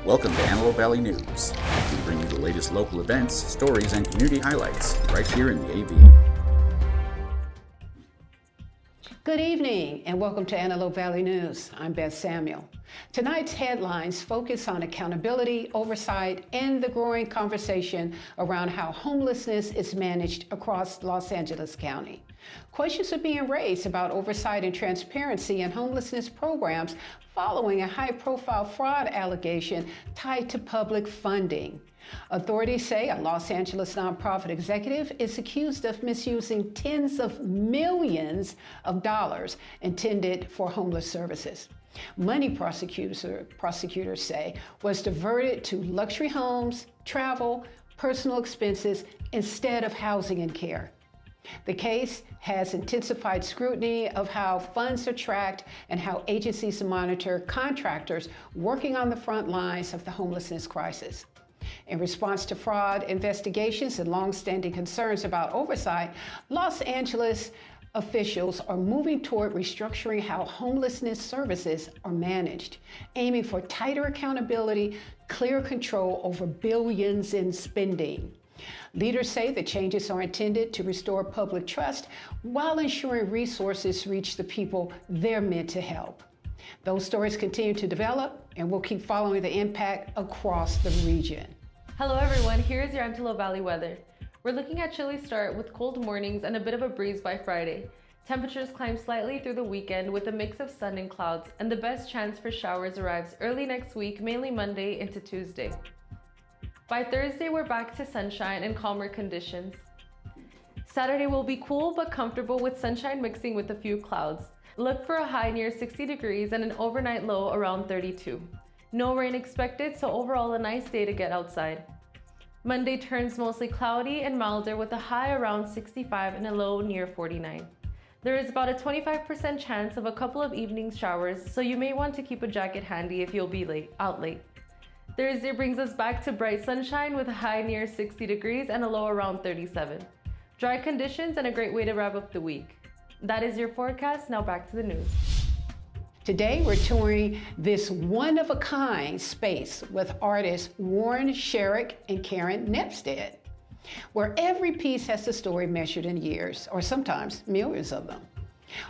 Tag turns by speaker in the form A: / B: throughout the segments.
A: Welcome to Antelope Valley News. We bring you the latest local events, stories, and community highlights right here in the AV.
B: Good evening and welcome to Antelope Valley News. I'm Beth Samuel. Tonight's headlines focus on accountability, oversight, and the growing conversation around how homelessness is managed across Los Angeles County. Questions are being raised about oversight and transparency in homelessness programs following a high-profile fraud allegation tied to public funding. Authorities say a Los Angeles nonprofit executive is accused of misusing tens of millions of dollars intended for homeless services. Money prosecutors say was diverted to luxury homes, travel, personal expenses instead of housing and care. The case has intensified scrutiny of how funds are tracked and how agencies monitor contractors working on the front lines of the homelessness crisis. In response to fraud investigations and long-standing concerns about oversight, Los Angeles officials are moving toward restructuring how homelessness services are managed, aiming for tighter accountability, clear control over billions in spending. Leaders say the changes are intended to restore public trust while ensuring resources reach the people they're meant to help. Those stories continue to develop, and we'll keep following the impact across the region.
C: Hello everyone, here's your Antelope Valley weather. We're looking at chilly start with cold mornings and a bit of a breeze by Friday. Temperatures climb slightly through the weekend with a mix of sun and clouds, and the best chance for showers arrives early next week, mainly Monday into Tuesday. By Thursday, we're back to sunshine and calmer conditions. Saturday will be cool but comfortable with sunshine mixing with a few clouds. Look for a high near 60 degrees and an overnight low around 32. No rain expected, so overall a nice day to get outside. Monday turns mostly cloudy and milder with a high around 65 and a low near 49. There is about a 25% chance of a couple of evening showers, so you may want to keep a jacket handy if you'll be out late. Thursday brings us back to bright sunshine with a high near 60 degrees and a low around 37. Dry conditions and a great way to wrap up the week. That is your forecast. Now back to the news.
B: Today we're touring this one-of-a-kind space with artists Warren Scherich and Karen Nepstead, where every piece has a story measured in years, or sometimes millions of them.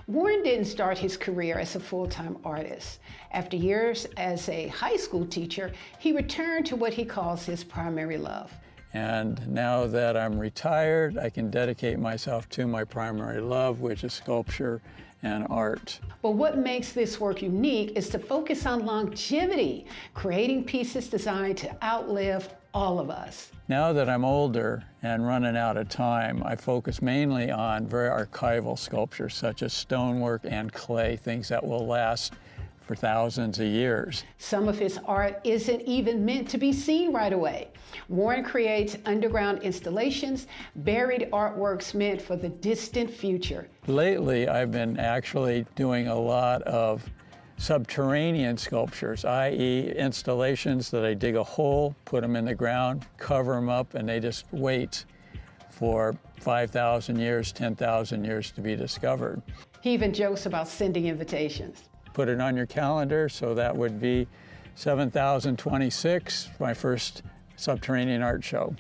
B: Warren didn't start his career as a full-time artist. After years as a high school teacher, he returned to what he calls his primary love.
D: And now that I'm retired, I can dedicate myself to my primary love, which is sculpture and art.
B: But what makes this work unique is to focus on longevity, creating pieces designed to outlive all of us.
D: Now that I'm older and running out of time, I focus mainly on very archival sculptures such as stonework and clay, things that will last for thousands of years.
B: Some of his art isn't even meant to be seen right away. Warren creates underground installations, buried artworks meant for the distant future.
D: Lately, I've been actually doing a lot of subterranean sculptures, i.e. installations that I dig a hole, put them in the ground, cover them up, and they just wait for 5,000 years, 10,000 years to be discovered.
B: He even jokes about sending invitations.
D: Put it on your calendar, so that would be 7026, my first subterranean art show.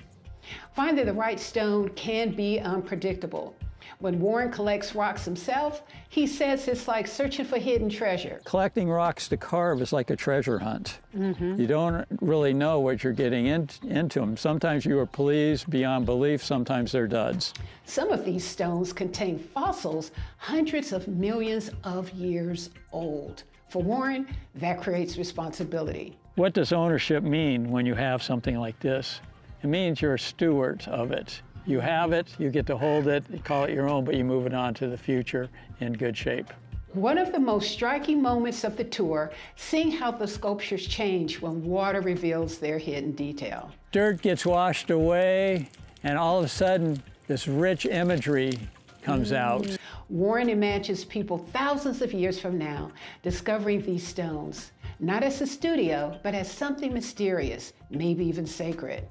B: Finding the right stone can be unpredictable. When Warren collects rocks himself, he says it's like searching for hidden treasure.
D: Collecting rocks to carve is like a treasure hunt. You don't really know what you're getting into them. Sometimes you are pleased beyond belief, sometimes they're duds.
B: Some of these stones contain fossils hundreds of millions of years old. For Warren, that creates responsibility.
D: What does ownership mean when you have something like this? It means you're a steward of it. You have it, you get to hold it, call it your own, but you move it on to the future in good shape.
B: One of the most striking moments of the tour, seeing how the sculptures change when water reveals their hidden detail.
D: Dirt gets washed away, and all of a sudden, this rich imagery comes out.
B: Warren imagines people thousands of years from now discovering these stones, not as a studio, but as something mysterious, maybe even sacred.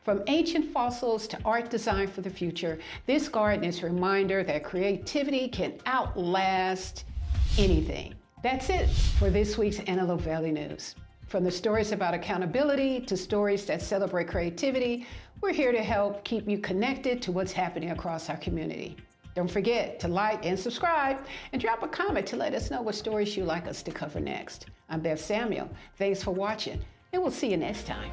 B: From ancient fossils to art designed for the future, this garden is a reminder that creativity can outlast anything. That's it for this week's Antelope Valley News. From the stories about accountability to stories that celebrate creativity, we're here to help keep you connected to what's happening across our community. Don't forget to like and subscribe and drop a comment to let us know what stories you'd like us to cover next. I'm Beth Samuel. Thanks for watching, and we'll see you next time.